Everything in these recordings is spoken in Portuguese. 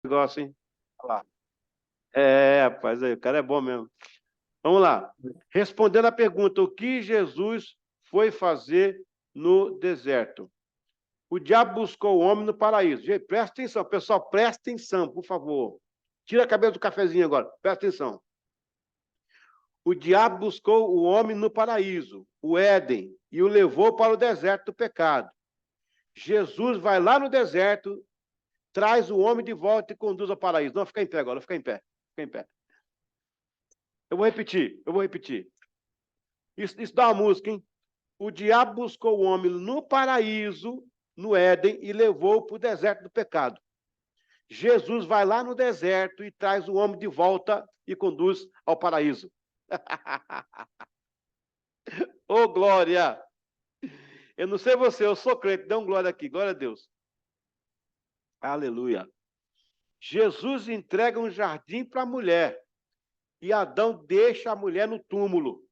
Negócio, hein? Olha lá. É, rapaz, aí, o cara é bom mesmo. Vamos lá. Respondendo a pergunta, o que Jesus foi fazer no deserto? O diabo buscou o homem no paraíso. Gente, presta atenção, pessoal, presta atenção, por favor. Tira a cabeça do cafezinho agora, presta atenção. O diabo buscou o homem no paraíso, o Éden, e o levou para o deserto do pecado. Jesus vai lá no deserto, traz o homem de volta e conduz ao paraíso. Não, fica em pé agora, fica em pé, fica em pé. Eu vou repetir. Isso dá uma música, hein? O diabo buscou o homem no paraíso, no Éden, e levou para o deserto do pecado. Jesus vai lá no deserto e traz o homem de volta e conduz ao paraíso. Ô, oh, glória! Eu não sei você, eu sou crente, dá um glória aqui, glória a Deus. Aleluia. Jesus entrega um jardim para a mulher e Adão deixa a mulher no túmulo.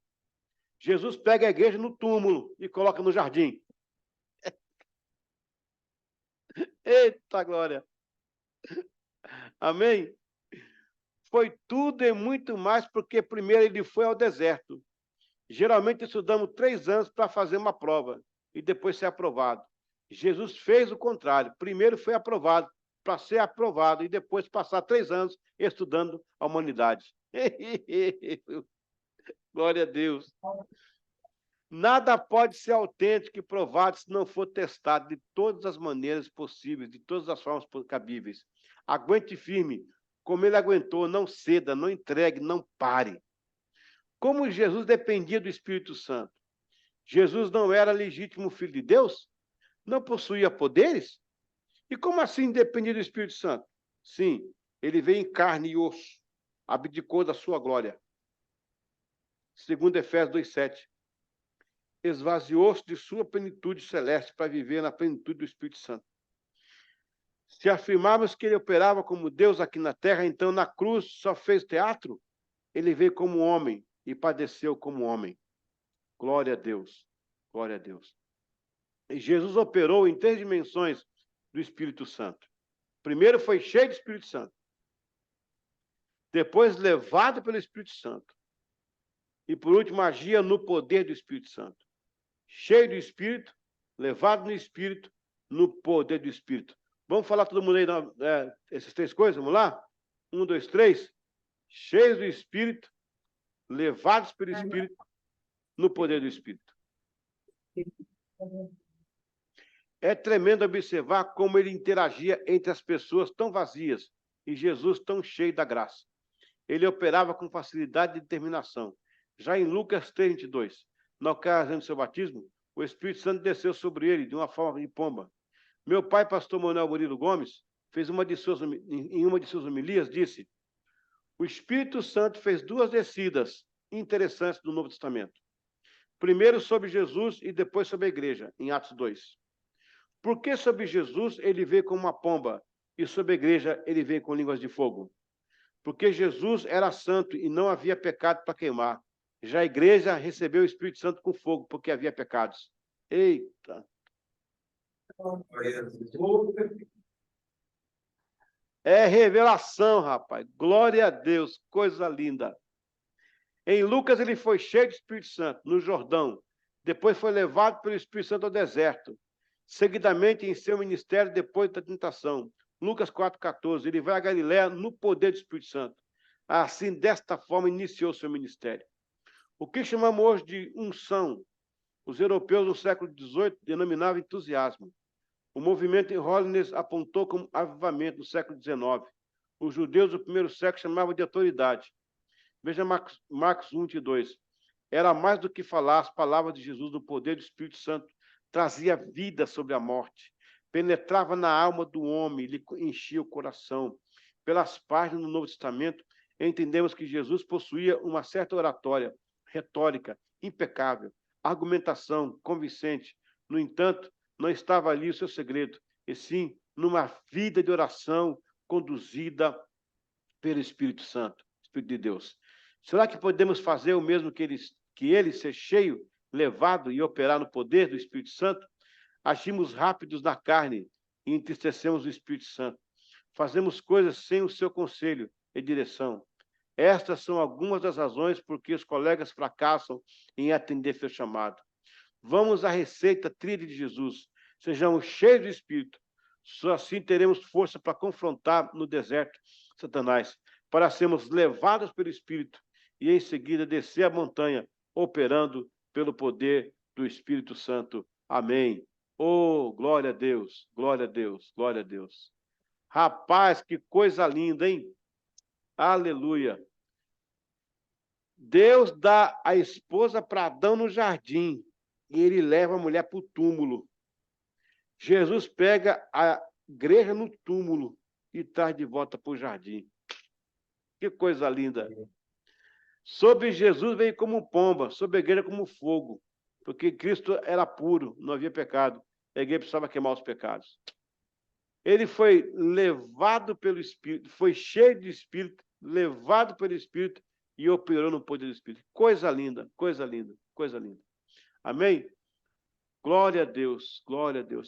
Jesus pega a igreja no túmulo e coloca no jardim. Eita glória! Amém? Foi tudo e muito mais, porque primeiro ele foi ao deserto. Geralmente estudamos 3 anos para fazer uma prova e depois ser aprovado. Jesus fez o contrário. Primeiro foi aprovado para ser aprovado e depois passar 3 anos estudando a humanidade. Glória a Deus. Nada pode ser autêntico e provado se não for testado de todas as maneiras possíveis, de todas as formas cabíveis. Aguente firme, como ele aguentou, não ceda, não entregue, não pare. Como Jesus dependia do Espírito Santo? Jesus não era legítimo filho de Deus? Não possuía poderes? E como assim dependia do Espírito Santo? Sim, ele veio em carne e osso, abdicou da sua glória. Segundo Efésios 2:7. Esvaziou-se de sua plenitude celeste para viver na plenitude do Espírito Santo. Se afirmarmos que ele operava como Deus aqui na terra, então na cruz só fez teatro? Ele veio como homem e padeceu como homem. Glória a Deus. Glória a Deus. E Jesus operou em 3 dimensões do Espírito Santo. Primeiro foi cheio do Espírito Santo. Depois levado pelo Espírito Santo. E por último agia no poder do Espírito Santo. Cheio do Espírito, levado no Espírito, no poder do Espírito. Vamos falar todo mundo aí, essas 3 coisas? Vamos lá? 1, 2, 3. Cheios do Espírito, levados pelo Espírito, no poder do Espírito. É tremendo observar como ele interagia entre as pessoas tão vazias e Jesus tão cheio da graça. Ele operava com facilidade e determinação. Já em Lucas 3:22, na ocasião do seu batismo, o Espírito Santo desceu sobre ele de uma forma de pomba. Meu pai, pastor Manuel Murilo Gomes, em uma de suas homilias, disse: o Espírito Santo fez 2 descidas interessantes no Novo Testamento. Primeiro sobre Jesus e depois sobre a igreja, em Atos 2. Por que sobre Jesus ele veio como uma pomba e sobre a igreja ele veio com línguas de fogo? Porque Jesus era santo e não havia pecado para queimar. Já a igreja recebeu o Espírito Santo com fogo, porque havia pecados. Eita! É revelação, rapaz. Glória a Deus, coisa linda. Em Lucas ele foi cheio do Espírito Santo, no Jordão. Depois foi levado pelo Espírito Santo ao deserto. Seguidamente em seu ministério depois da tentação. Lucas 4:14, ele vai a Galiléia no poder do Espírito Santo. Assim, desta forma, iniciou seu ministério. O que chamamos hoje de unção, os europeus no século XVIII denominavam entusiasmo. O movimento em Holiness apontou como avivamento no século XIX. Os judeus do primeiro século chamavam de autoridade. Veja Marcos 1:2. Era mais do que falar as palavras de Jesus no poder do Espírito Santo. Trazia vida sobre a morte. Penetrava na alma do homem, lhe enchia o coração. Pelas páginas do Novo Testamento, entendemos que Jesus possuía uma certa oratória, retórica, impecável, argumentação convincente. No entanto, não estava ali o seu segredo, e sim numa vida de oração conduzida pelo Espírito Santo, Espírito de Deus. Será que podemos fazer o mesmo que ele ser cheio, levado e operar no poder do Espírito Santo? Agimos rápidos na carne e entristecemos o Espírito Santo. fazemos coisas sem o seu conselho e direção. Estas são algumas das razões por que os colegas fracassam em atender seu chamado. Vamos à receita tríade de Jesus. Sejamos cheios do Espírito. Só assim teremos força para confrontar no deserto Satanás, para sermos levados pelo Espírito e em seguida descer a montanha, operando pelo poder do Espírito Santo. Amém. Oh, glória a Deus, glória a Deus, glória a Deus. Rapaz, que coisa linda, hein? Aleluia. Deus dá a esposa para Adão no jardim e ele leva a mulher para o túmulo. Jesus pega a igreja no túmulo e traz de volta para o jardim. Que coisa linda. Sobre Jesus veio como pomba, sobre a igreja como fogo, porque Cristo era puro, não havia pecado. A igreja precisava queimar os pecados. Ele foi levado pelo Espírito, foi cheio de Espírito, levado pelo Espírito e operou no poder do Espírito. Coisa linda, coisa linda, coisa linda. Amém? Glória a Deus,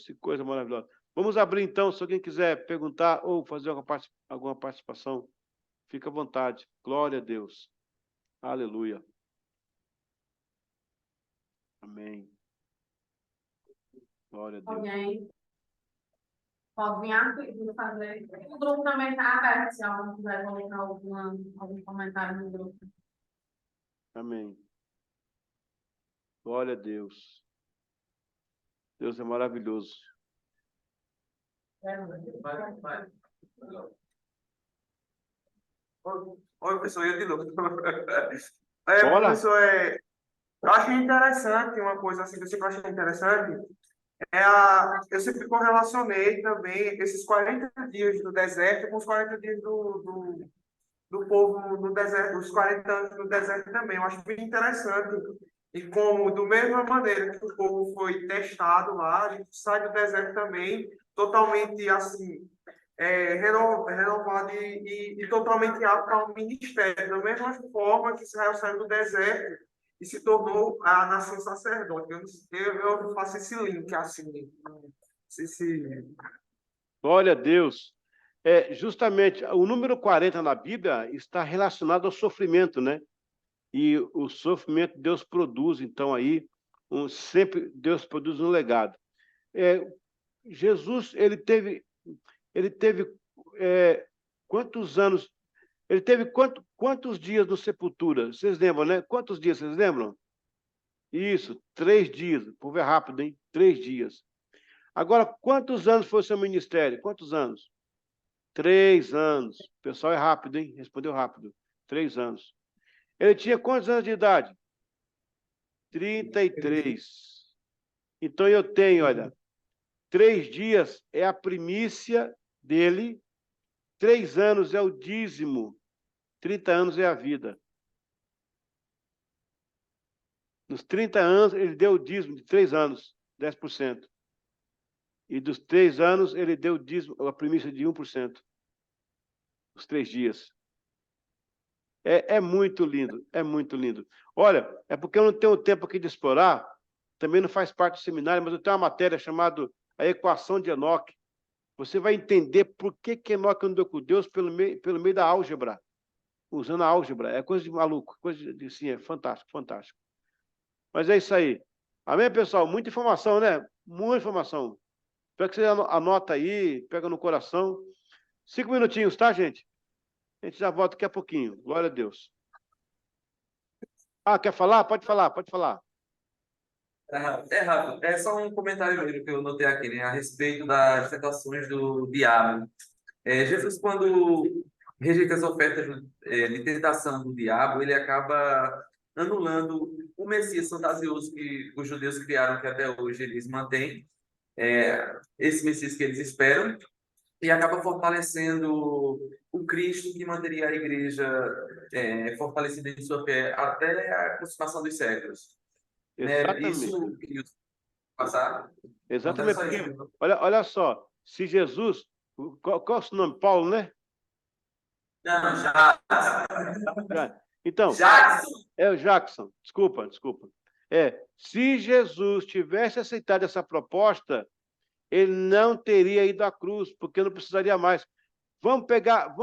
que coisa maravilhosa. Vamos abrir então, se alguém quiser perguntar ou fazer alguma participação, fica à vontade. Glória a Deus. Aleluia. Amém. Glória a Deus. Alguém pode vir aqui fazer. O grupo também está aberto, se alguém quiser colocar algum comentário no grupo. Amém. Glória a Deus. Deus é maravilhoso. Oi, professor, eu de novo. Bora. Professor, eu achei interessante uma coisa assim que eu sempre achei interessante. Eu sempre correlacionei também esses 40 dias do deserto com os 40 dias do povo no deserto, os 40 anos no deserto também. Eu acho bem interessante. E como, da mesma maneira que o povo foi testado lá, a gente sai do deserto também totalmente assim, renovado e totalmente apto ao ministério. Da mesma forma que Israel saiu do deserto e se tornou a nação sacerdote. Eu faço esse link assim. Glória a Deus. Justamente, o número 40 na Bíblia está relacionado ao sofrimento, né? E o sofrimento Deus produz, então, aí, sempre Deus produz um legado. Jesus, ele teve quantos anos? Ele teve quantos dias no sepultura? Vocês lembram, né? Quantos dias, vocês lembram? Isso, 3 dias. O povo é rápido, hein? 3 dias. Agora, quantos anos foi o seu ministério? Quantos anos? 3 anos. O pessoal é rápido, hein? Respondeu rápido. 3 anos. Ele tinha quantos anos de idade? 33. Então, eu tenho, olha, 3 dias é a primícia dele, 3 anos é o dízimo, 30 anos é a vida. Nos 30 anos, ele deu o dízimo de 3 anos, 10%. E dos 3 anos, ele deu o dízimo, a primícia de 1%. Os 3 dias. É muito lindo, é muito lindo. Olha, é porque eu não tenho tempo aqui de explorar, também não faz parte do seminário, mas eu tenho uma matéria chamada A Equação de Enoque. Você vai entender por que Enoque andou com Deus pelo meio da álgebra, usando a álgebra. É coisa de maluco, coisa de assim, é fantástico, fantástico. Mas é isso aí. Amém, pessoal? Muita informação, né? Muita informação. Espero que você anota aí, pega no coração. 5 minutinhos, tá, gente? A gente já volta daqui a pouquinho. Glória a Deus. Quer falar? Pode falar, pode falar. É rápido. É só um comentário mesmo que eu notei aqui, né, a respeito das tentações do diabo. Jesus, quando rejeita as ofertas de tentação do diabo, ele acaba anulando o Messias fantasioso que os judeus criaram, que até hoje eles mantêm, esse Messias que eles esperam, e acaba fortalecendo o Cristo que manteria a igreja fortalecida em sua fé até a consumação dos séculos. Exatamente. Isso que eu passar. Exatamente. Porque, olha só, se Jesus... Qual é o seu nome? Paulo, né? Não, já. Então, Jackson. É o Jackson. Desculpa. Se Jesus tivesse aceitado essa proposta, ele não teria ido à cruz, porque não precisaria mais. vamos pegar,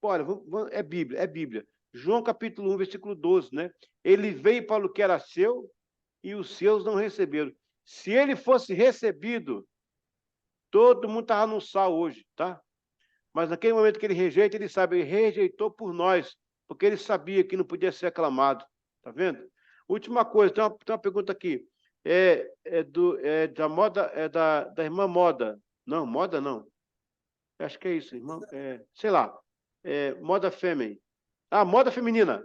olha, é Bíblia, é Bíblia. João capítulo 1, versículo 12, né? Ele veio para o que era seu e os seus não receberam. Se ele fosse recebido, todo mundo estava no sal hoje, tá? Mas naquele momento que ele rejeita, ele sabe, ele rejeitou por nós, porque ele sabia que não podia ser aclamado. Tá vendo? Última coisa, tem uma pergunta aqui. Da moda, da irmã Moda. Não, Moda não. Acho que é isso, irmão. Sei lá. Moda fêmea. Ah, moda feminina.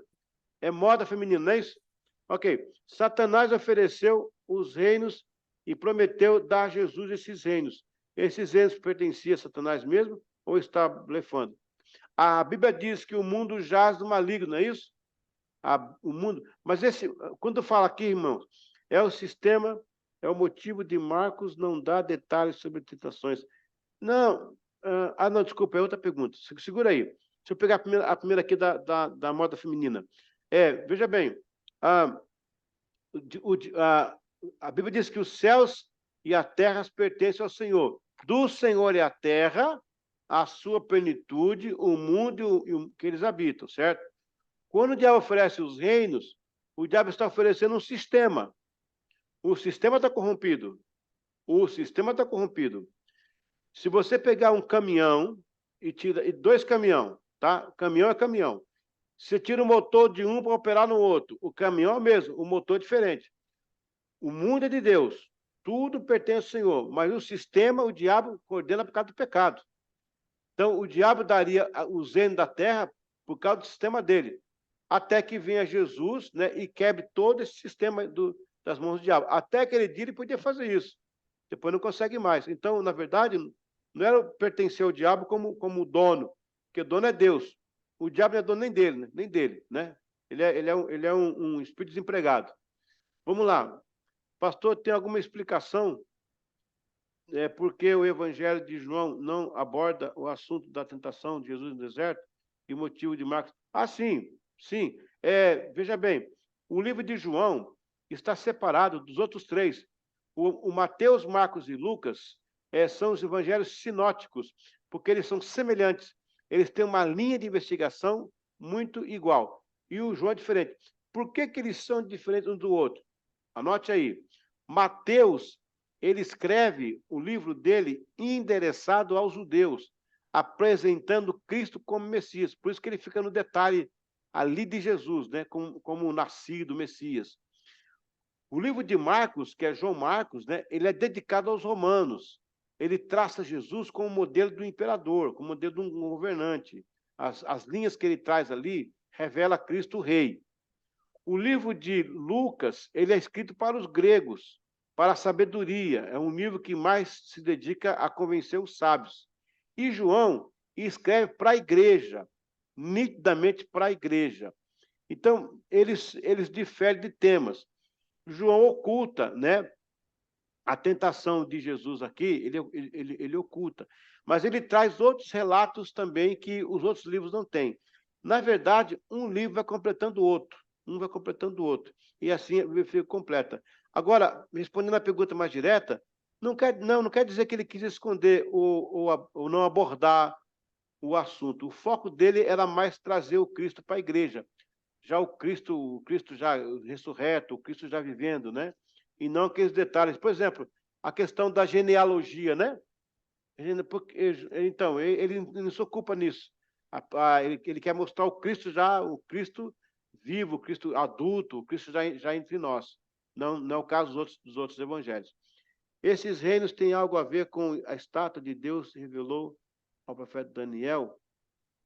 É moda feminina, não é isso? Ok. Satanás ofereceu os reinos e prometeu dar a Jesus esses reinos. Esses reinos pertenciam a Satanás mesmo ou está blefando? A Bíblia diz que o mundo jaz do maligno, não é isso? O mundo. Mas quando fala aqui, irmãos, é o sistema, é o motivo de Marcos não dar detalhes sobre tentações. Não, não, desculpa, é outra pergunta. Segura aí. Deixa eu pegar a primeira aqui da moda feminina. Veja bem, a Bíblia diz que os céus e a terra pertencem ao Senhor. Do Senhor é a terra, a sua plenitude, o mundo e o que eles habitam, certo? Quando o diabo oferece os reinos, o diabo está oferecendo um sistema. O sistema está corrompido. O sistema está corrompido. Se você pegar um caminhão e dois caminhões, tá? Caminhão é caminhão. Você tira o motor de um para operar no outro. O caminhão é o mesmo, o motor é diferente. O mundo é de Deus. Tudo pertence ao Senhor. Mas o sistema, o diabo coordena por causa do pecado. Então, o diabo daria os reinos da terra por causa do sistema dele. Até que venha Jesus, né, e quebre todo esse sistema das mãos do diabo. Até aquele dia ele podia fazer isso. Depois não consegue mais. Então, na verdade, não era pertencer ao diabo como dono, porque dono é Deus. O diabo não é dono nem dele, né? Nem dele, né? Ele é um espírito desempregado. Vamos lá. Pastor, tem alguma explicação porque o Evangelho de João não aborda o assunto da tentação de Jesus no deserto e o motivo de Marcos? Sim, sim. Veja bem, o livro de João está separado dos outros três. O Mateus, Marcos e Lucas são os evangelhos sinóticos, porque eles são semelhantes. Eles têm uma linha de investigação muito igual. E o João é diferente. Por que eles são diferentes um do outro? Anote aí. Mateus, ele escreve o livro dele endereçado aos judeus, apresentando Cristo como Messias. Por isso que ele fica no detalhe ali de Jesus, né? como nascido Messias. O livro de Marcos, que é João Marcos, né? Ele é dedicado aos romanos. Ele traça Jesus como modelo do imperador, como modelo de um governante. As linhas que ele traz ali revela Cristo Rei. O livro de Lucas, ele é escrito para os gregos, para a sabedoria. É um livro que mais se dedica a convencer os sábios. E João escreve para a igreja, nitidamente para a igreja. Então, eles diferem de temas. João oculta, né? A tentação de Jesus aqui, ele oculta. Mas ele traz outros relatos também que os outros livros não têm. Na verdade, um livro vai completando o outro. Um vai completando o outro. E assim fica completa. Agora, respondendo a pergunta mais direta, não quer dizer que ele quis esconder ou não abordar o assunto. O foco dele era mais trazer o Cristo para a igreja. Já o Cristo já ressurreto, o Cristo já vivendo, né? E não aqueles detalhes. Por exemplo, a questão da genealogia, né? Então, ele não se ocupa nisso. Ele quer mostrar o Cristo vivo, o Cristo adulto, o Cristo já entre nós. Não é o caso dos outros evangelhos. Esses reinos têm algo a ver com a estátua de Deus que revelou ao profeta Daniel?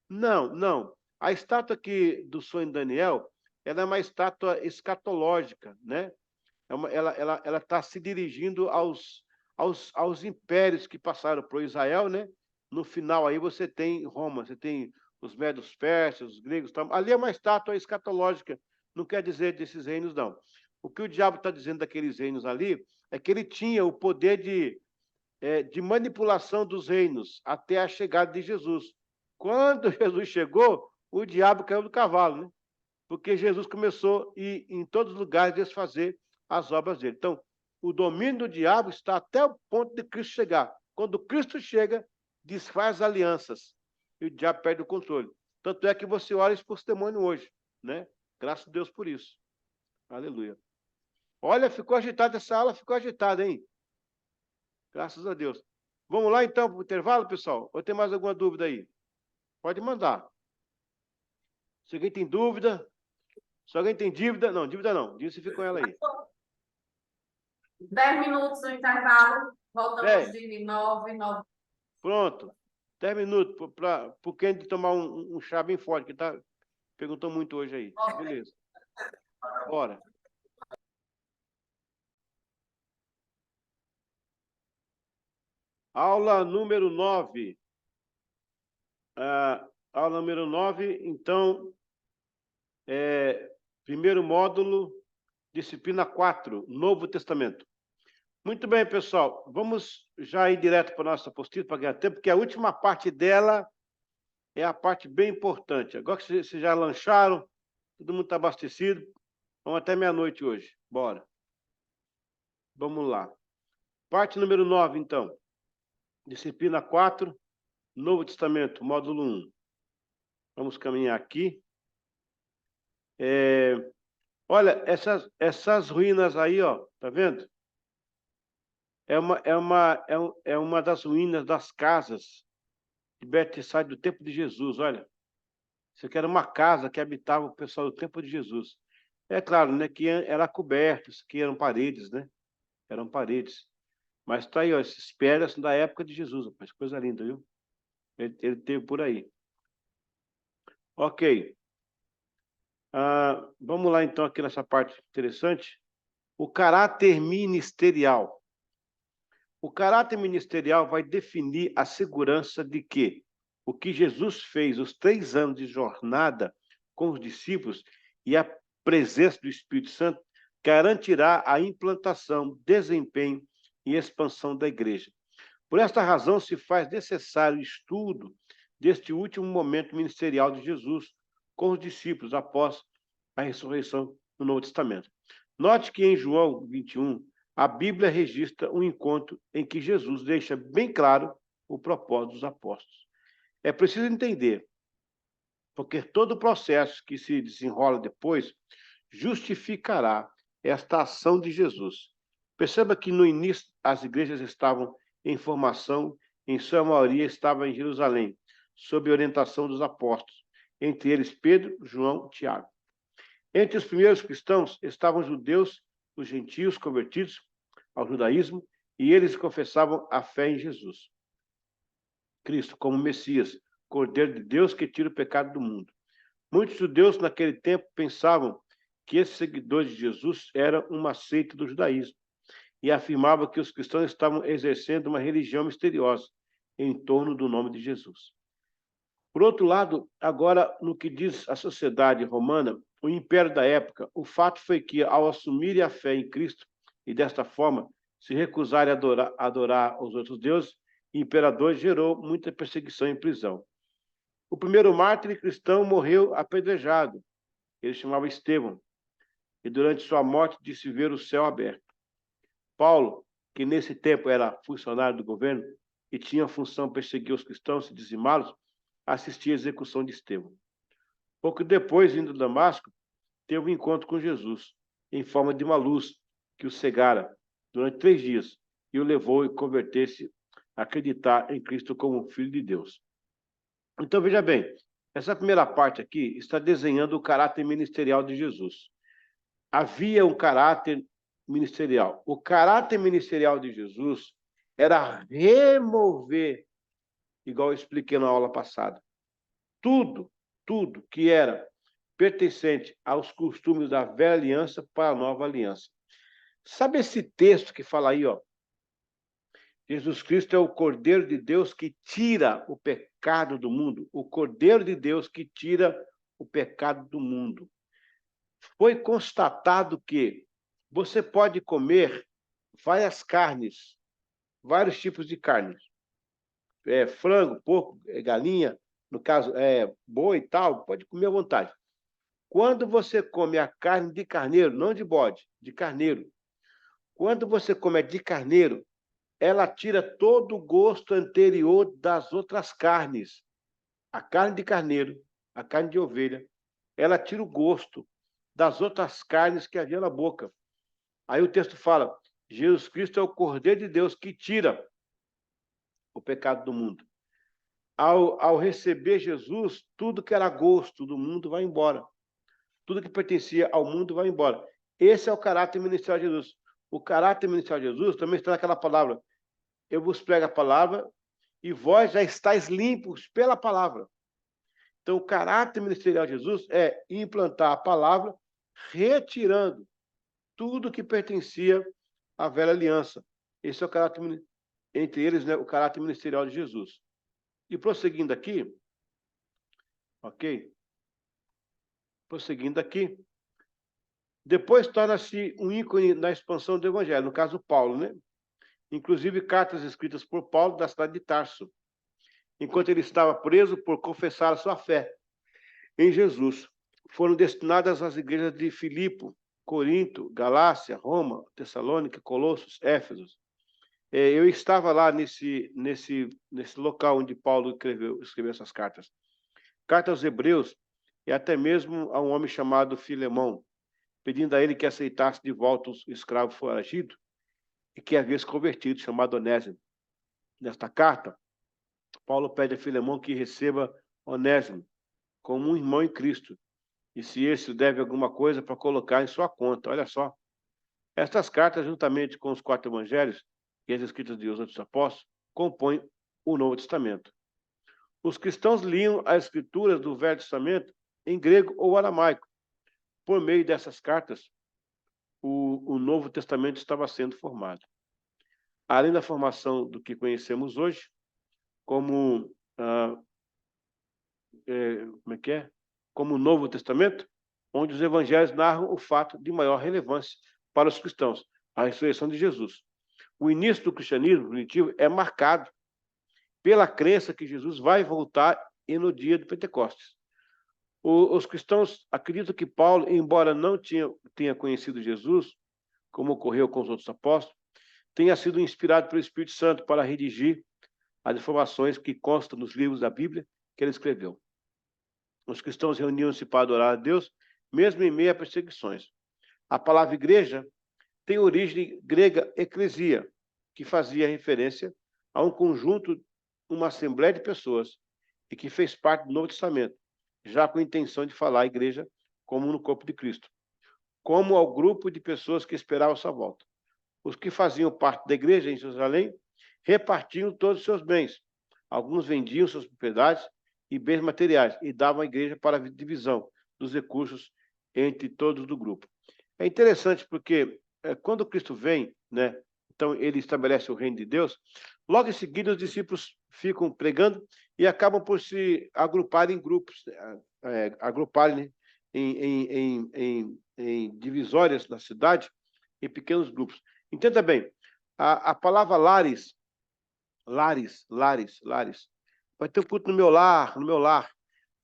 Não. A estátua do sonho de Daniel, ela é uma estátua escatológica, né? Ela está se dirigindo aos impérios que passaram por Israel, né? No final aí você tem Roma, você tem os medos persas, os gregos, ali é uma estátua escatológica, não quer dizer desses reinos, não. O que o diabo está dizendo daqueles reinos ali é que ele tinha o poder de manipulação dos reinos até a chegada de Jesus. Quando Jesus chegou, o diabo caiu do cavalo, né? Porque Jesus começou a ir em todos os lugares desfazer as obras dele. Então, o domínio do diabo está até o ponto de Cristo chegar. Quando Cristo chega, desfaz alianças e o diabo perde o controle. Tanto é que você ora isso por testemunho hoje, né? Graças a Deus por isso. Aleluia. Olha, ficou agitada essa aula, ficou agitada, hein? Graças a Deus. Vamos lá, então, para o intervalo, pessoal? Ou tem mais alguma dúvida aí? Pode mandar. Se alguém tem dúvida, se alguém tem dívida, não, dívida fica com ela aí. 10 minutos no intervalo, voltamos 10. de 9. Pronto. 10 minutos para o Kennedy tomar um chá bem forte, que tá, perguntou muito hoje aí. Beleza. Bora. Aula número 9. Aula número 9, então, primeiro módulo, disciplina 4, Novo Testamento. Muito bem, pessoal. Vamos já ir direto para a nossa apostila, para ganhar tempo, porque a última parte dela é a parte bem importante. Agora que vocês já lancharam, todo mundo está abastecido, vamos até meia-noite hoje. Bora. Vamos lá. Parte número 9, então. Disciplina 4, Novo Testamento, módulo 1. Vamos caminhar aqui. Olha, essas ruínas aí, ó, tá vendo? É uma das ruínas das casas de Betsaida do tempo de Jesus, olha. Isso aqui era uma casa que habitava o pessoal do tempo de Jesus. É claro, né, que era coberto, isso aqui eram paredes, né? Eram paredes. Mas tá aí, ó, esses pedras são da época de Jesus, rapaz, coisa linda, viu? Ele teve por aí. Ok. Vamos lá, então, aqui nessa parte interessante. O caráter ministerial. O caráter ministerial vai definir a segurança de que o que Jesus fez, os 3 anos de jornada com os discípulos e a presença do Espírito Santo, garantirá a implantação, desempenho e expansão da igreja. Por esta razão, se faz necessário o estudo deste último momento ministerial de Jesus com os discípulos após a ressurreição no Novo Testamento. Note que em João 21, a Bíblia registra um encontro em que Jesus deixa bem claro o propósito dos apóstolos. É preciso entender, porque todo o processo que se desenrola depois justificará esta ação de Jesus. Perceba que no início as igrejas estavam em formação, em sua maioria estavam em Jerusalém, sob orientação dos apóstolos, entre eles Pedro, João e Tiago. Entre os primeiros cristãos estavam judeus, os gentios convertidos ao judaísmo, e eles confessavam a fé em Jesus Cristo como Messias, Cordeiro de Deus que tira o pecado do mundo. Muitos judeus naquele tempo pensavam que esses seguidores de Jesus eram uma seita do judaísmo e afirmavam que os cristãos estavam exercendo uma religião misteriosa em torno do nome de Jesus. Por outro lado, agora, no que diz a sociedade romana, o império da época, o fato foi que, ao assumirem a fé em Cristo e, desta forma, se recusarem a adorar os outros deuses, o imperador gerou muita perseguição e prisão. O primeiro mártir cristão morreu apedrejado. Ele chamava Estevão. E durante sua morte disse ver o céu aberto. Paulo, que nesse tempo era funcionário do governo e tinha a função de perseguir os cristãos e dizimá-los, assistia à execução de Estevão. Pouco depois, indo a Damasco, teve um encontro com Jesus, em forma de uma luz que o cegara durante 3 dias e o levou a converter-se, a acreditar em Cristo como Filho de Deus. Então, veja bem, essa primeira parte aqui está desenhando o caráter ministerial de Jesus. Havia um caráter ministerial. O caráter ministerial de Jesus era remover, igual eu expliquei na aula passada, tudo que era pertencente aos costumes da velha aliança para a nova aliança. Sabe esse texto que fala aí, ó? Jesus Cristo é o Cordeiro de Deus que tira o pecado do mundo. O Cordeiro de Deus que tira o pecado do mundo. Foi constatado que você pode comer várias carnes, vários tipos de carnes. Frango, porco, galinha, no caso, boi e tal, pode comer à vontade. Quando você come a carne de carneiro, não de bode, de carneiro. Quando você come de carneiro, ela tira todo o gosto anterior das outras carnes. A carne de carneiro, a carne de ovelha, ela tira o gosto das outras carnes que havia na boca. Aí o texto fala, Jesus Cristo é o Cordeiro de Deus que tira o pecado do mundo. Ao receber Jesus, tudo que era gosto do mundo vai embora. Tudo que pertencia ao mundo vai embora. Esse é o caráter ministerial de Jesus. O caráter ministerial de Jesus também está naquela palavra. Eu vos prego a palavra e vós já estáis limpos pela palavra. Então, o caráter ministerial de Jesus é implantar a palavra, retirando tudo que pertencia à velha aliança. Esse é o caráter, entre eles, né, o caráter ministerial de Jesus. E prosseguindo aqui, ok? Prosseguindo aqui, depois torna-se um ícone na expansão do evangelho, no caso Paulo, né? Inclusive cartas escritas por Paulo da cidade de Tarso, enquanto ele estava preso por confessar a sua fé em Jesus, foram destinadas às igrejas de Filipe, Corinto, Galácia, Roma, Tessalônica, Colossos, Éfeso. Eu estava lá nesse local onde Paulo escreveu essas cartas. Carta aos Hebreus e até mesmo a um homem chamado Filemão, pedindo a ele que aceitasse de volta o escravo foragido e que havia se convertido, chamado Onésimo. Nesta carta, Paulo pede a Filemão que receba Onésimo como um irmão em Cristo, e se esse deve alguma coisa para colocar em sua conta. Olha só. Estas cartas, juntamente com os 4 evangelhos e as escritas de outros apóstolos, compõem o Novo Testamento. Os cristãos liam as escrituras do Velho Testamento em grego ou aramaico. Por meio dessas cartas, o Novo Testamento estava sendo formado. Além da formação do que conhecemos hoje, como como o Novo Testamento, onde os evangelhos narram o fato de maior relevância para os cristãos, a ressurreição de Jesus. O início do cristianismo primitivo é marcado pela crença que Jesus vai voltar no dia de Pentecostes. Os cristãos acreditam que Paulo, embora não tenha conhecido Jesus, como ocorreu com os outros apóstolos, tenha sido inspirado pelo Espírito Santo para redigir as informações que constam nos livros da Bíblia que ele escreveu. Os cristãos reuniam-se para adorar a Deus, mesmo em meio a perseguições. A palavra igreja tem origem grega eclesia, que fazia referência a um conjunto, uma assembleia de pessoas, e que fez parte do Novo Testamento, já com a intenção de falar a igreja como no corpo de Cristo, como ao grupo de pessoas que esperavam sua volta. Os que faziam parte da igreja em Jerusalém repartiam todos os seus bens. Alguns vendiam suas propriedades e bens materiais e davam à igreja para a divisão dos recursos entre todos do grupo. É interessante porque quando Cristo vem, né, então ele estabelece o reino de Deus, logo em seguida os discípulos ficam pregando e acabam por se agrupar em grupos, agruparem em divisórias na cidade, em pequenos grupos. Entenda bem, a palavra lares, vai ter um culto no meu lar.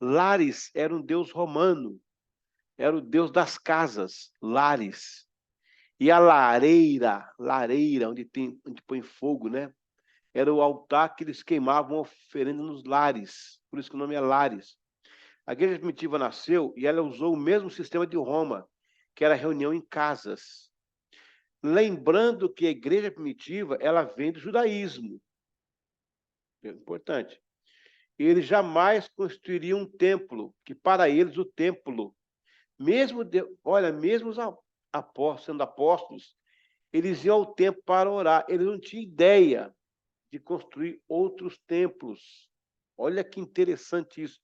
Lares era um deus romano, era o deus das casas, lares. E a lareira, onde põe fogo, né? Era o altar que eles queimavam oferenda nos lares. Por isso que o nome é lares. A igreja primitiva nasceu e ela usou o mesmo sistema de Roma, que era reunião em casas. Lembrando que a igreja primitiva, ela vem do judaísmo. É importante. Eles jamais construiriam um templo, que para eles o templo, mesmo os apóstolos, sendo apóstolos, eles iam ao templo para orar. Eles não tinham ideia de construir outros templos. Olha que interessante isso.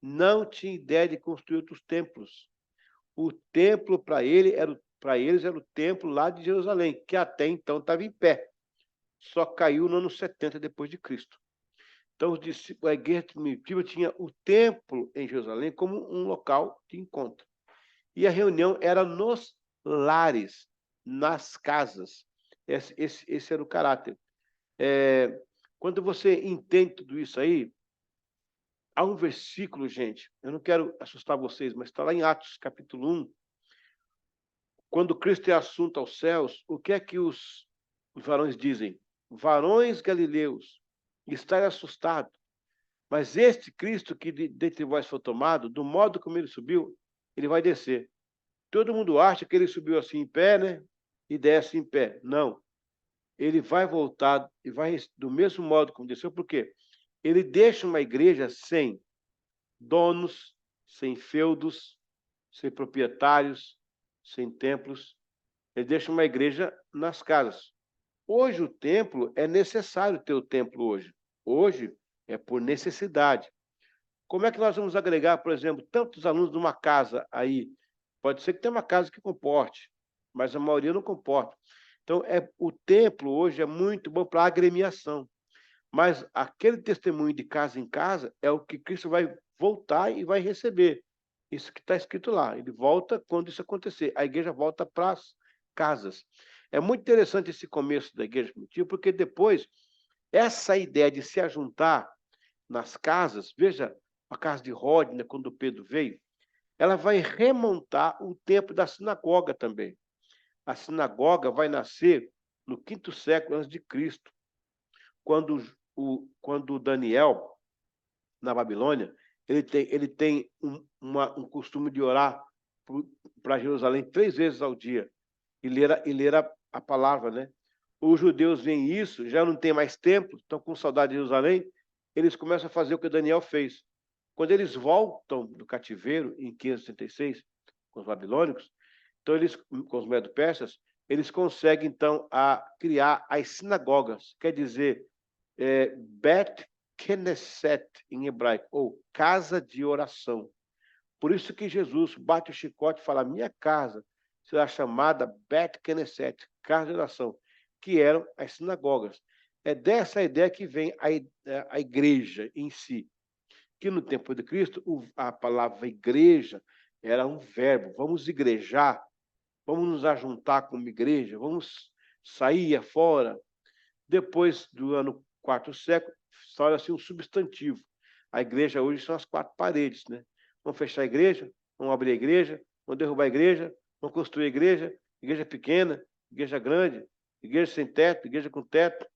Não tinha ideia de construir outros templos. O templo para eles era o templo lá de Jerusalém, que até então estava em pé. Só caiu no ano 70 depois de Cristo. Então, a igreja primitiva tinha o templo em Jerusalém como um local de encontro. E a reunião era nos lares, nas casas. Esse era o caráter. Quando você entende tudo isso aí, há um versículo, gente, eu não quero assustar vocês, mas está lá em Atos, capítulo 1. Quando Cristo é assunto aos céus, o que é que os varões dizem? varões galileus, estai assustado. Mas este Cristo que dentre vós foi tomado, do modo como ele subiu, ele vai descer. Todo mundo acha que ele subiu assim em pé, né? E desce em pé. Não. Ele vai voltar e vai do mesmo modo como desceu, por quê? Ele deixa uma igreja sem donos, sem feudos, sem proprietários, sem templos. Ele deixa uma igreja nas casas. Hoje o templo, é necessário ter o templo hoje. Hoje é por necessidade. Como é que nós vamos agregar, por exemplo, tantos alunos numa casa aí? Pode ser que tenha uma casa que comporte, mas a maioria não comporta. Então, o templo hoje é muito bom para a agremiação. Mas aquele testemunho de casa em casa é o que Cristo vai voltar e vai receber. Isso que está escrito lá. Ele volta quando isso acontecer. A igreja volta para as casas. É muito interessante esse começo da igreja primitiva, porque depois, essa ideia de se ajuntar nas casas, veja a casa de Rodney, quando Pedro veio, ela vai remontar o tempo da sinagoga também. A sinagoga vai nascer no 5º século antes de Cristo, quando Daniel, na Babilônia, ele tem um costume de orar para Jerusalém 3 vezes ao dia, e ler a palavra, né? Os judeus veem isso, já não tem mais templo, estão com saudade de Jerusalém, eles começam a fazer o que Daniel fez. Quando eles voltam do cativeiro, em 586, com os babilônicos, então eles, com os medo-persas, eles conseguem, então, criar as sinagogas, quer dizer, Bet Knesset, em hebraico, ou casa de oração. Por isso que Jesus bate o chicote e fala, minha casa será chamada Bet Knesset, casa de oração, que eram as sinagogas. É dessa ideia que vem a igreja em si, que no tempo de Cristo, a palavra igreja era um verbo, vamos igrejar, vamos nos ajuntar como igreja, vamos sair afora. Depois do ano 4º século, torna-se um substantivo. A igreja hoje são as 4 paredes, né? Vamos fechar a igreja, vamos abrir a igreja, vamos derrubar a igreja, vamos construir a igreja pequena, igreja grande, igreja sem teto, igreja com teto.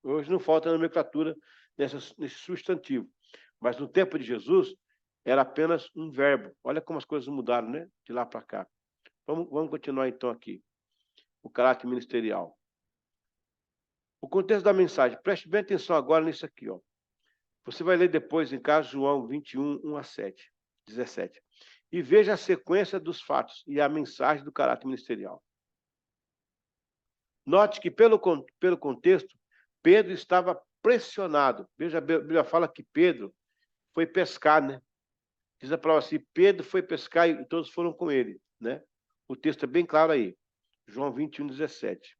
Hoje não falta nomenclatura nesse substantivo. Mas no tempo de Jesus, era apenas um verbo. Olha como as coisas mudaram, né? De lá para cá. Vamos continuar então aqui. O caráter ministerial. O contexto da mensagem. Preste bem atenção agora nisso aqui, ó. Você vai ler depois em casa João 21, 1 a 17. E veja a sequência dos fatos e a mensagem do caráter ministerial. Note que, pelo contexto, Pedro estava pressionado. Veja, a Bíblia fala que Pedro foi pescar, né? Diz a palavra assim, Pedro foi pescar e todos foram com ele, né? O texto é bem claro aí. João 21, 17.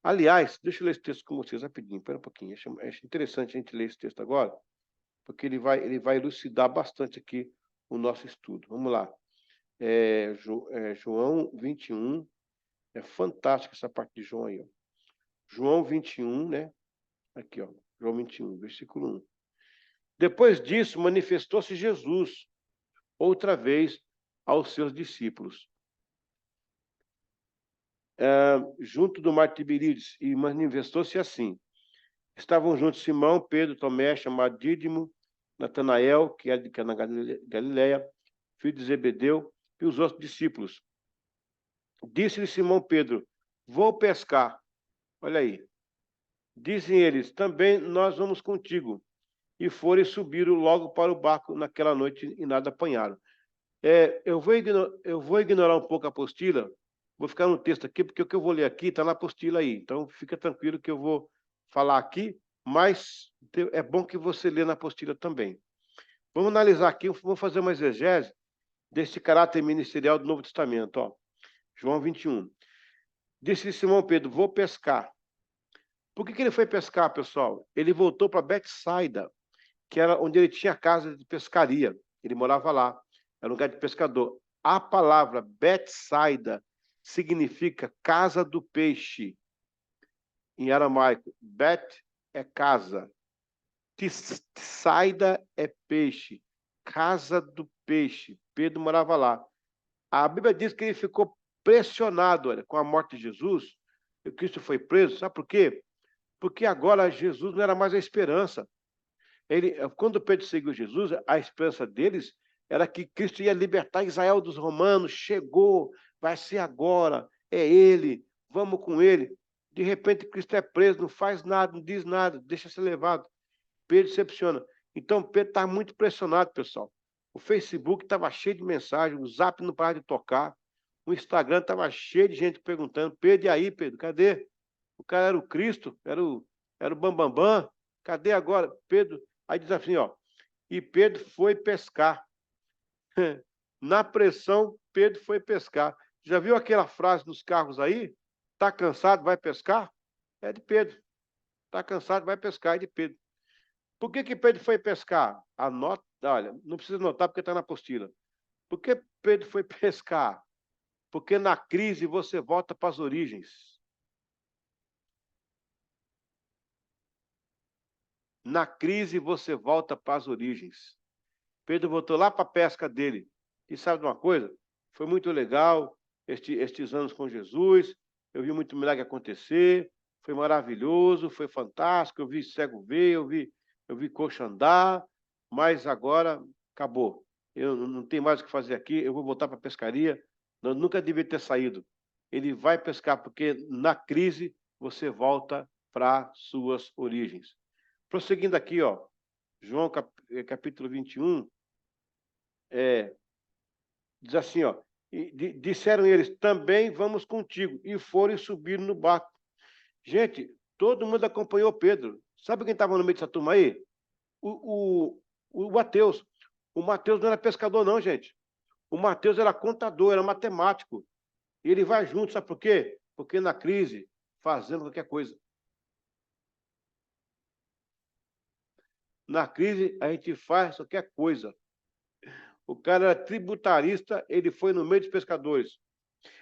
Aliás, deixa eu ler esse texto com vocês rapidinho, espera um pouquinho. Acho interessante a gente ler esse texto agora, porque ele vai elucidar bastante aqui o nosso estudo. Vamos lá. João 21, é fantástico essa parte de João aí, ó. João 21, né? Aqui, ó. João 21, versículo 1. Depois disso, manifestou-se Jesus, outra vez, aos seus discípulos, junto do mar Tiberíades, e manifestou-se assim. Estavam juntos Simão, Pedro, Tomé, chamado Dídimo, Natanael, que é de Caná Galileia, filho de Zebedeu, e os outros discípulos. Disse-lhe Simão Pedro, vou pescar. Olha aí. Dizem eles, também nós vamos contigo. E foram e subiram logo para o barco naquela noite e nada apanharam. Eu vou ignorar um pouco a apostila, vou ficar no texto aqui, porque o que eu vou ler aqui está na apostila aí. Então, fica tranquilo que eu vou falar aqui, mas é bom que você lê na apostila também. Vamos analisar aqui, vamos fazer uma exegese desse caráter ministerial do Novo Testamento. Ó. João 21. Disse Simão Pedro, vou pescar. Por que ele foi pescar, pessoal? Ele voltou para Betsaida, que era onde ele tinha casa de pescaria. Ele morava lá. Era um lugar de pescador. A palavra Betsaida significa casa do peixe. Em aramaico, Bet é casa. Tsaida é peixe. Casa do peixe. Pedro morava lá. A Bíblia diz que ele ficou pressionado, olha, com a morte de Jesus. O Cristo foi preso. Sabe por quê? Porque agora Jesus não era mais a esperança. Quando Pedro seguiu Jesus, a esperança deles era que Cristo ia libertar Israel dos romanos. Chegou, vai ser agora, é ele, vamos com ele. De repente, Cristo é preso, não faz nada, não diz nada, deixa ser levado. Pedro decepciona. Então, Pedro está muito pressionado, pessoal. O Facebook estava cheio de mensagens, o Zap não parava de tocar, o Instagram estava cheio de gente perguntando: Pedro, e aí, Pedro, cadê? O cara era o Cristo, era o Bambambam, Bam, Bam. Cadê agora? Pedro, aí diz assim, ó, e Pedro foi pescar. Na pressão, Pedro foi pescar. Já viu aquela frase nos carros aí? Está cansado, vai pescar? É de Pedro. Está cansado, vai pescar, é de Pedro. Por que Pedro foi pescar? Anota, olha, não precisa anotar porque está na apostila. Por que Pedro foi pescar? Porque na crise você volta para as origens. Na crise você volta para as origens. Pedro voltou lá para a pesca dele. E sabe de uma coisa? Foi muito legal estes anos com Jesus. Eu vi muito milagre acontecer. Foi maravilhoso, foi fantástico. Eu vi cego ver, eu vi coxo andar. Mas agora acabou. Eu não tenho mais o que fazer aqui. Eu vou voltar para a pescaria. Eu nunca devia ter saído. Ele vai pescar, porque na crise você volta para suas origens. Prosseguindo aqui, ó, João capítulo 21, diz assim, ó, disseram eles, também vamos contigo, e foram e subiram no barco. Gente, todo mundo acompanhou Pedro. Sabe quem estava no meio dessa turma aí? O Mateus. O Mateus não era pescador, não, gente. O Mateus era contador, era matemático. E ele vai junto, sabe por quê? Porque na crise, fazendo qualquer coisa. Na crise, a gente faz qualquer coisa. O cara era tributarista, ele foi no meio dos pescadores.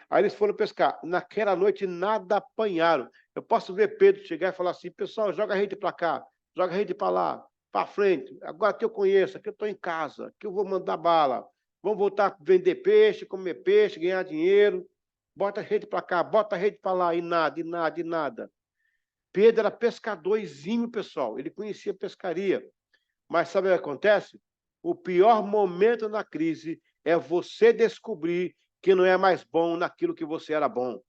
Aí eles foram pescar. Naquela noite, nada apanharam. Eu posso ver Pedro chegar e falar assim, pessoal, joga a rede para cá, joga a rede para lá, para frente. Agora que eu conheço, que eu estou em casa, que eu vou mandar bala. Vamos voltar a vender peixe, comer peixe, ganhar dinheiro. Bota a rede para cá, bota a rede para lá, e nada, e nada, e nada. Pedro era pescadorzinho, pessoal. Ele conhecia pescaria. Mas sabe o que acontece? O pior momento na crise é você descobrir que não é mais bom naquilo que você era bom.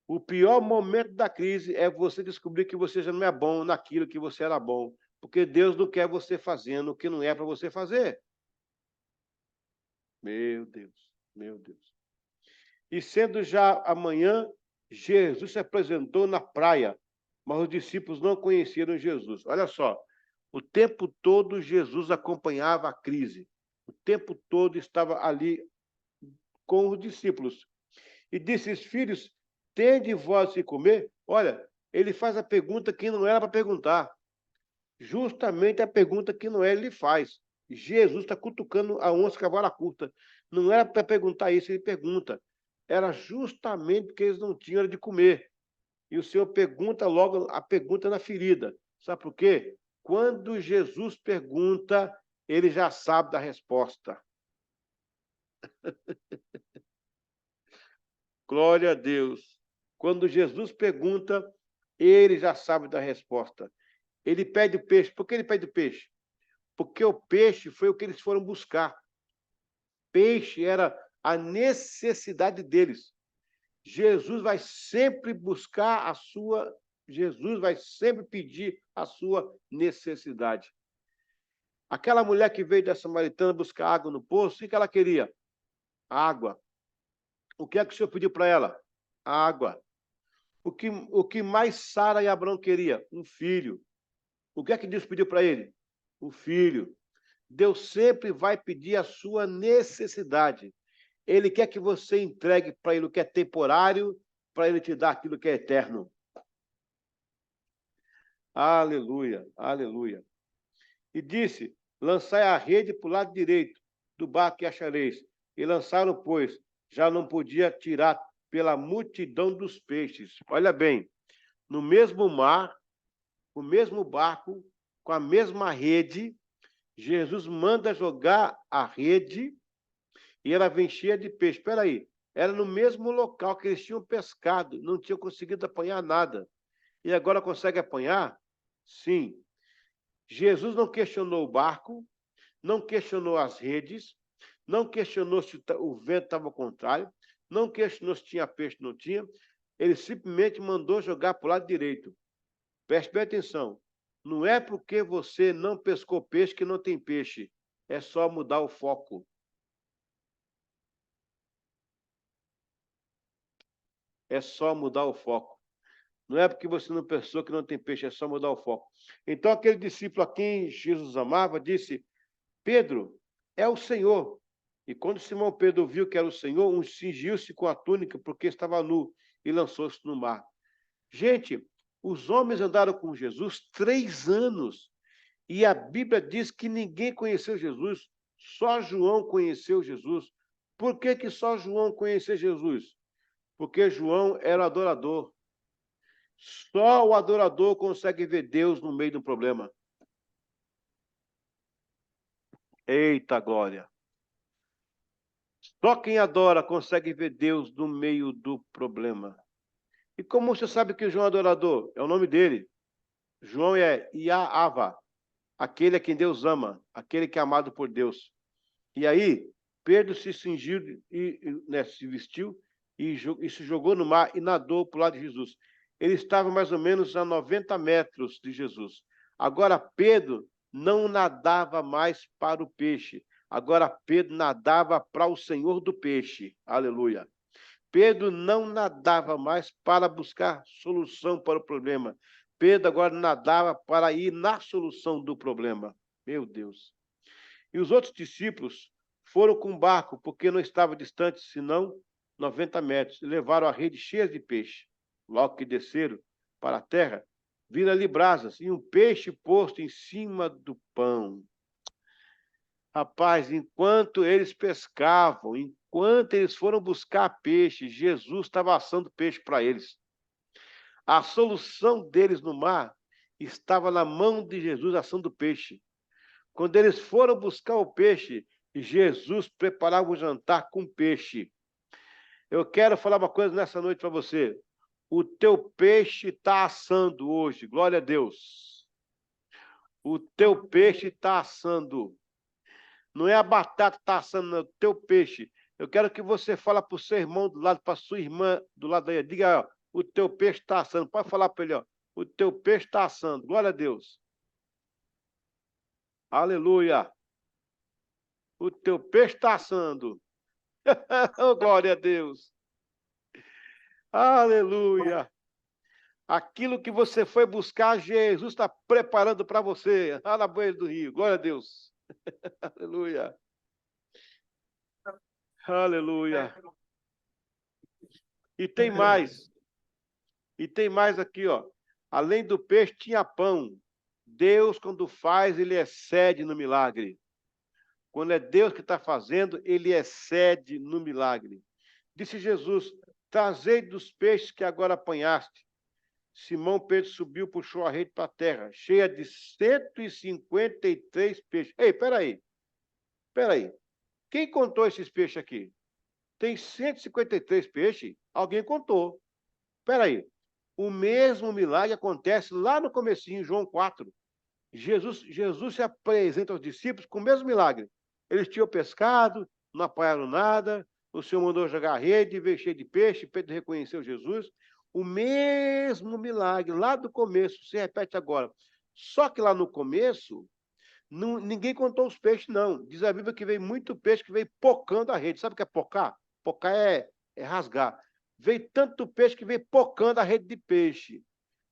O pior momento da crise é você descobrir que você já não é bom naquilo que você era bom. Porque Deus não quer você fazendo o que não é para você fazer. Meu Deus, meu Deus. E sendo já amanhã, Jesus se apresentou na praia, mas os discípulos não conheceram Jesus. Olha só, o tempo todo Jesus acompanhava a crise. O tempo todo estava ali com os discípulos. E disse, filhos, tende vós que comer? Olha, ele faz a pergunta que não era para perguntar. Justamente a pergunta que não é, ele faz. Jesus está cutucando a onça com a vara curta. Não era para perguntar isso, ele pergunta. Era justamente porque eles não tinham hora de comer. E o Senhor pergunta logo a pergunta na ferida. Sabe por quê? Quando Jesus pergunta, ele já sabe da resposta. Glória a Deus. Quando Jesus pergunta, ele já sabe da resposta. Ele pede o peixe. Por que ele pede o peixe? Porque o peixe foi o que eles foram buscar. Peixe era a necessidade deles. Jesus vai sempre buscar a sua... Jesus vai sempre pedir a sua necessidade. Aquela mulher que veio da Samaritana buscar água no poço, o que ela queria? Água. O que é que o Senhor pediu para ela? Água. O que mais Sara e Abraão queria? Um filho. O que é que Deus pediu para ele? Um filho. Deus sempre vai pedir a sua necessidade. Ele quer que você entregue para ele o que é temporário, para ele te dar aquilo que é eterno. Aleluia, aleluia. E disse, lançai a rede para o lado direito do barco que achareis. E lançaram, pois, já não podia tirar pela multidão dos peixes. Olha bem, no mesmo mar, o mesmo barco, com a mesma rede, Jesus manda jogar a rede e ela vem cheia de peixe. Espera aí, Era no mesmo local que eles tinham pescado, não tinham conseguido apanhar nada. E agora consegue apanhar? Sim. Jesus não questionou o barco, não questionou as redes, não questionou se o vento estava ao contrário, não questionou se tinha peixe ou não tinha. Ele simplesmente mandou jogar para o lado direito. Preste bem atenção. Não é porque você não pescou peixe que não tem peixe. É só mudar o foco. É só mudar o foco. Não é porque você não pescou que não tem peixe, é só mudar o foco. Então, aquele discípulo a quem Jesus amava disse: Pedro, é o Senhor. E quando Simão Pedro viu que era o Senhor, cingiu-se com a túnica, porque estava nu, e lançou-se no mar. Gente, os homens andaram com Jesus 3 anos. E a Bíblia diz que ninguém conheceu Jesus, só João conheceu Jesus. Por que só João conheceu Jesus? Porque João era adorador. Só o adorador consegue ver Deus no meio do problema. Eita glória! Só quem adora consegue ver Deus no meio do problema. E como você sabe que João é adorador? É o nome dele. João é Iaava, aquele a quem Deus ama, aquele que é amado por Deus. E aí, Pedro se cingiu né, se vestiu e se jogou no mar e nadou para o lado de Jesus. Ele estava mais ou menos a 90 metros de Jesus. Agora, Pedro não nadava mais para o peixe. Agora, Pedro nadava para o Senhor do peixe. Aleluia. Pedro não nadava mais para buscar solução para o problema. Pedro agora nadava para ir na solução do problema. Meu Deus. E os outros discípulos foram com o barco, porque não estava distante, senão 90 metros, e levaram a rede cheia de peixe. Logo que desceram para a terra, viram ali brasas e um peixe posto em cima do pão. Rapaz, enquanto eles pescavam, enquanto eles foram buscar peixe, Jesus estava assando peixe para eles. A solução deles no mar estava na mão de Jesus assando peixe. Quando eles foram buscar o peixe, Jesus preparava o jantar com peixe. Eu quero falar uma coisa nessa noite para você. O teu peixe está assando hoje, glória a Deus. O teu peixe está assando. Não é a batata que está assando, não, é o teu peixe. Eu quero que você fale para o seu irmão do lado, para a sua irmã do lado daí. Diga, ó, o teu peixe está assando. Pode falar para ele, ó. O teu peixe está assando. Glória a Deus. Aleluia. O teu peixe está assando. Oh, glória a Deus. Aleluia. Aquilo que você foi buscar, Jesus está preparando para você. Lá na beira do rio. Glória a Deus. Aleluia. Aleluia. E tem mais. E tem mais aqui, ó. Além do peixe, tinha pão. Deus, quando faz, ele excede no milagre. Quando é Deus que está fazendo, ele excede no milagre. Disse Jesus: trazei dos peixes que agora apanhaste. Simão Pedro subiu, puxou a rede para a terra, cheia de 153 peixes. Ei, peraí. Quem contou esses peixes aqui? Tem 153 peixes? Alguém contou. Peraí. O mesmo milagre acontece lá no comecinho, João 4. Jesus se apresenta aos discípulos com o mesmo milagre. Eles tinham pescado, não apanharam nada, o Senhor mandou jogar a rede, veio cheio de peixe, Pedro reconheceu Jesus. O mesmo milagre, lá do começo, se repete agora. Só que lá no começo, ninguém contou os peixes, não. Diz a Bíblia que veio muito peixe que veio pocando a rede. Sabe o que é pocar? Pocar é rasgar. Veio tanto peixe que veio pocando a rede de peixe.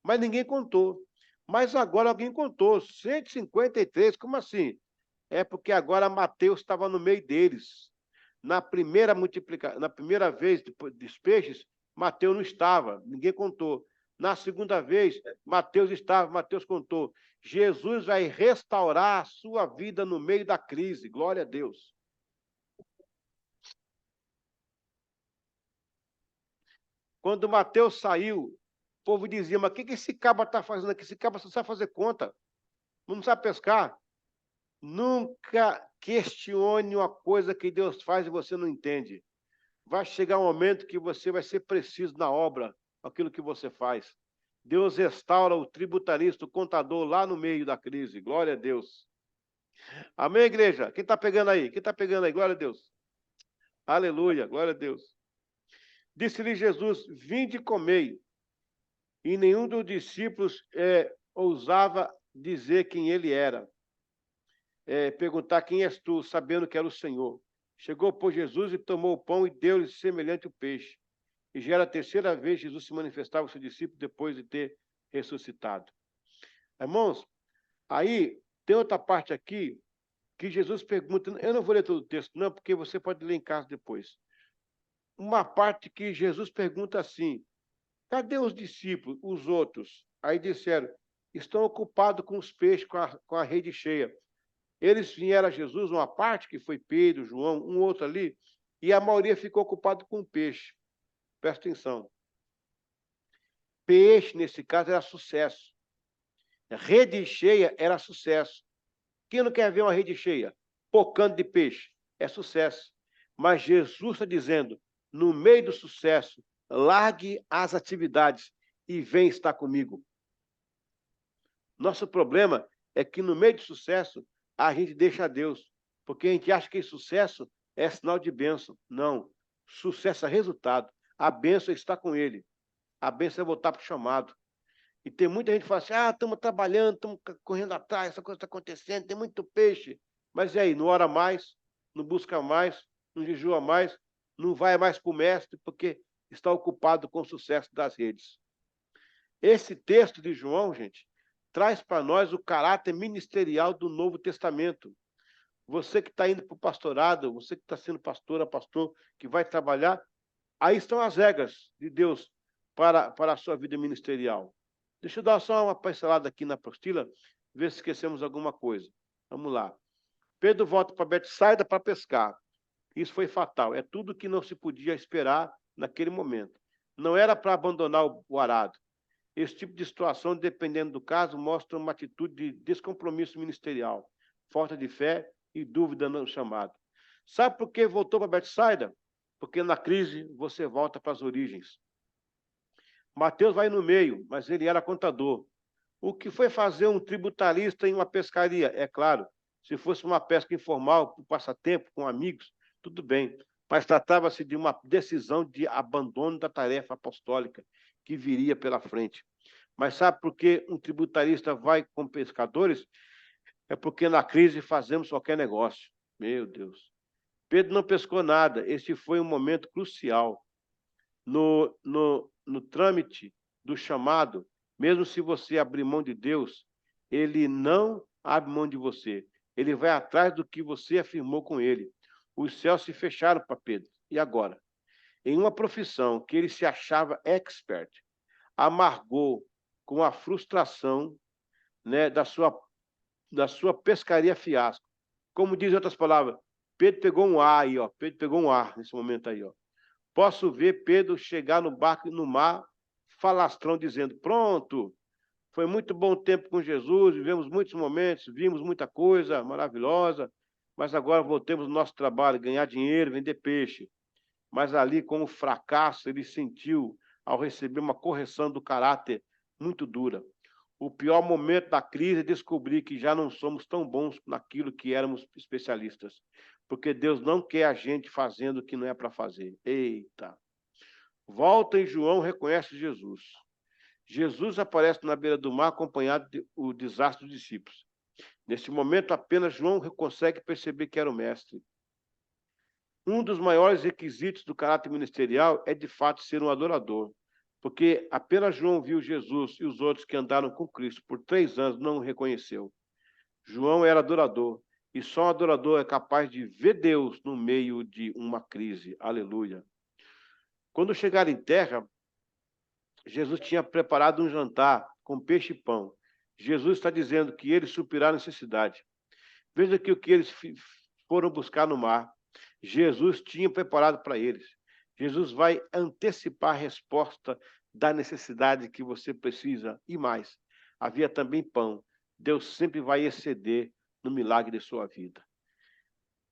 Mas ninguém contou. Mas agora alguém contou. 153, como assim? É porque agora Mateus estava no meio deles. Na primeira vez dos peixes, Mateus não estava, ninguém contou. Na segunda vez, Mateus estava, Mateus contou. Jesus vai restaurar a sua vida no meio da crise. Glória a Deus. Quando Mateus saiu, o povo dizia: mas o que esse cabra está fazendo aqui? Esse cabra só sabe fazer conta, não sabe pescar. Nunca questione uma coisa que Deus faz e você não entende. vai chegar um momento que você vai ser preciso na obra, aquilo que você faz. Deus restaura o tributarista, o contador lá no meio da crise. Glória a Deus. Amém, igreja? Quem está pegando aí? Quem está pegando aí? Glória a Deus. Aleluia, glória a Deus. Disse-lhe Jesus: vinde e comei. E nenhum dos discípulos ousava dizer quem ele era. Perguntar quem és tu, sabendo que era o Senhor. Chegou, pois, Jesus e tomou o pão e deu-lhe semelhante o peixe. E já era a terceira vez que Jesus se manifestava aos seus discípulos depois de ter ressuscitado. Irmãos, aí tem outra parte aqui que Jesus pergunta, eu não vou ler todo o texto não, porque você pode ler em casa depois. Uma parte que Jesus pergunta assim, cadê os discípulos, os outros? Aí disseram, estão ocupados com os peixes, com a rede cheia. Eles vieram a Jesus, uma parte que foi Pedro, João, um outro ali, e a maioria ficou ocupado com peixe. Presta atenção. Peixe, nesse caso, era sucesso. Rede cheia era sucesso. Quem não quer ver uma rede cheia? Pocando de peixe. É sucesso. Mas Jesus está dizendo, no meio do sucesso, largue as atividades e vem estar comigo. Nosso problema é que no meio do sucesso, a gente deixa Deus. Porque a gente acha que sucesso é sinal de bênção. Não. Sucesso é resultado. A bênção está com ele. A bênção é voltar para o chamado. E tem muita gente que fala assim, estamos trabalhando, estamos correndo atrás, essa coisa está acontecendo, tem muito peixe. Mas e aí, não ora mais, não busca mais, não jejua mais, não vai mais para o mestre, porque está ocupado com o sucesso das redes. Esse texto de João, gente, traz para nós o caráter ministerial do Novo Testamento. Você que está indo para o pastorado, você que está sendo pastora, pastor, que vai trabalhar, aí estão as regras de Deus para a sua vida ministerial. Deixa eu dar só uma pincelada aqui na apostila, ver se esquecemos alguma coisa. Vamos lá. Pedro volta para Betsaida para pescar. Isso foi fatal. É tudo que não se podia esperar naquele momento. Não era para abandonar o arado. Esse tipo de situação, dependendo do caso, mostra uma atitude de descompromisso ministerial, falta de fé e dúvida no chamado. Sabe por que voltou para Betsaida? Porque na crise você volta para as origens. Mateus vai no meio, mas ele era contador. O que foi fazer um tributarista em uma pescaria? É claro, se fosse uma pesca informal, por passatempo, com amigos, tudo bem. Mas tratava-se de uma decisão de abandono da tarefa apostólica que viria pela frente. Mas sabe por que um tributarista vai com pescadores? É porque na crise fazemos qualquer negócio. Meu Deus. Pedro não pescou nada. Este foi um momento crucial. No trâmite do chamado, mesmo se você abrir mão de Deus, ele não abre mão de você. Ele vai atrás do que você afirmou com ele. Os céus se fecharam para Pedro. E agora? Em uma profissão que ele se achava expert, amargou com a frustração, né, da sua pescaria fiasco. Como diz em outras palavras, Pedro pegou um ar aí, ó. Pedro pegou um ar nesse momento aí, ó. Posso ver Pedro chegar no barco, no mar, falastrão, dizendo, pronto, foi muito bom tempo com Jesus, vivemos muitos momentos, vimos muita coisa maravilhosa, mas agora voltemos ao nosso trabalho, ganhar dinheiro, vender peixe. Mas ali, com o fracasso, ele sentiu, ao receber uma correção do caráter muito dura. O pior momento da crise é descobrir que já não somos tão bons naquilo que éramos especialistas. Porque Deus não quer a gente fazendo o que não é para fazer. Eita! Volta e João reconhece Jesus. Jesus aparece na beira do mar acompanhado do desastre dos discípulos. Nesse momento, apenas João consegue perceber que era o mestre. Um dos maiores requisitos do caráter ministerial é, de fato, ser um adorador. Porque apenas João viu Jesus e os outros que andaram com Cristo por 3 anos não o reconheceu. João era adorador. E só um adorador é capaz de ver Deus no meio de uma crise. Aleluia. Quando chegaram em terra, Jesus tinha preparado um jantar com peixe e pão. Jesus está dizendo que ele suprirá a necessidade. Veja que o que eles foram buscar no mar, Jesus tinha preparado para eles. Jesus vai antecipar a resposta da necessidade que você precisa e mais. Havia também pão. Deus sempre vai exceder no milagre de sua vida.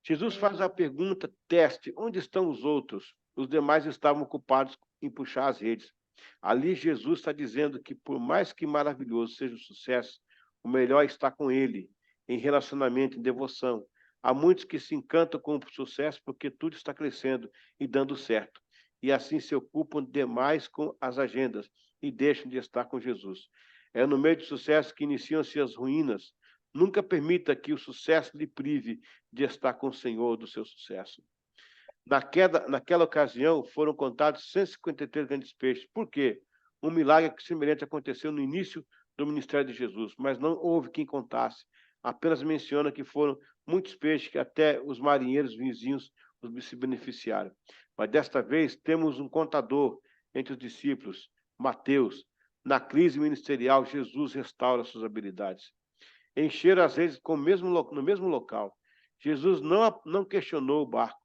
Jesus faz a pergunta, teste, onde estão os outros? Os demais estavam ocupados em puxar as redes. Ali Jesus está dizendo que, por mais que maravilhoso seja o sucesso, o melhor está com ele, em relacionamento, em devoção. Há muitos que se encantam com o sucesso porque tudo está crescendo e dando certo, e assim se ocupam demais com as agendas e deixam de estar com Jesus. É no meio do sucesso que iniciam-se as ruínas. Nunca permita que o sucesso lhe prive de estar com o Senhor do seu sucesso. Naquela ocasião, foram contados 153 grandes peixes. Por quê? Um milagre semelhante aconteceu no início do ministério de Jesus, mas não houve quem contasse. Apenas menciona que foram muitos peixes que até os marinheiros vizinhos se beneficiaram. Mas desta vez temos um contador entre os discípulos, Mateus. Na crise ministerial, Jesus restaura suas habilidades. Encheram as redes no mesmo local. Jesus não questionou o barco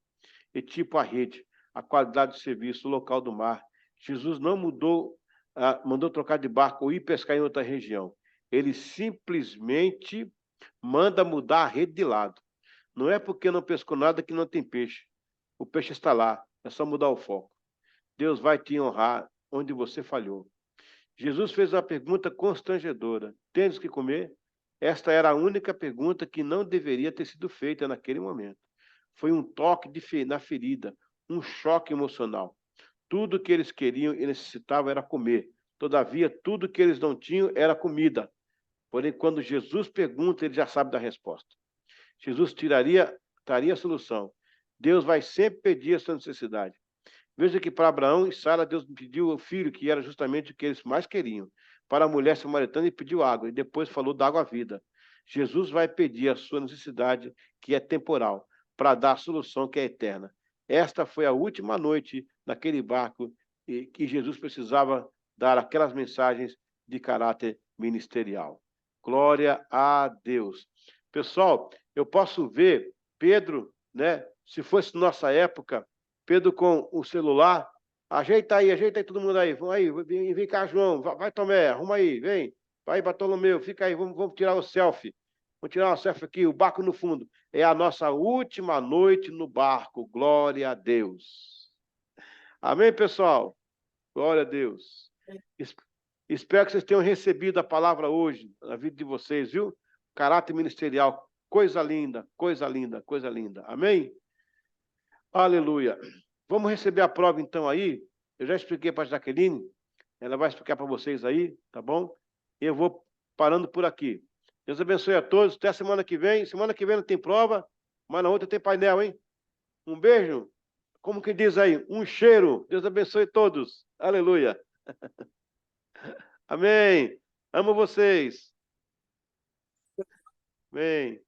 e tipo a rede, a qualidade do serviço, o local do mar. Jesus não mandou trocar de barco ou ir pescar em outra região. Ele simplesmente manda mudar a rede de lado. Não é porque não pescou nada que não tem peixe. O peixe está lá, é só mudar o foco. Deus vai te honrar onde você falhou. Jesus fez uma pergunta constrangedora: tens que comer? Esta era a única pergunta que não deveria ter sido feita naquele momento. Foi um toque na ferida, um choque emocional. Tudo que eles queriam e necessitavam era comer. Todavia, tudo que eles não tinham era comida. Porém, quando Jesus pergunta, ele já sabe da resposta. Jesus traria a solução. Deus vai sempre pedir a sua necessidade. Veja que para Abraão e Sara, Deus pediu o filho, que era justamente o que eles mais queriam. Para a mulher samaritana, ele pediu água, e depois falou da água à vida. Jesus vai pedir a sua necessidade, que é temporal, para dar a solução que é eterna. Esta foi a última noite naquele barco que Jesus precisava dar aquelas mensagens de caráter ministerial. Glória a Deus. Pessoal, eu posso ver Pedro, né? Se fosse nossa época, Pedro com o celular, ajeita aí todo mundo aí. Vamos aí, vem cá, João, vai Tomé, arruma aí, vem. Vai, Bartolomeu, fica aí, vamos tirar o selfie. Vamos tirar uma selfie aqui, o barco no fundo. É a nossa última noite no barco. Glória a Deus. Amém, pessoal? Glória a Deus. Espero que vocês tenham recebido a palavra hoje, na vida de vocês, viu? Caráter ministerial, coisa linda, coisa linda, coisa linda. Amém? Aleluia. Vamos receber a prova, então, aí. Eu já expliquei para a Jaqueline. Ela vai explicar para vocês aí, tá bom? Eu vou parando por aqui. Deus abençoe a todos. Até semana que vem. Semana que vem não tem prova, mas na outra tem painel, hein? Um beijo. Como que diz aí? Um cheiro. Deus abençoe todos. Aleluia. Amém. Amo vocês. Amém.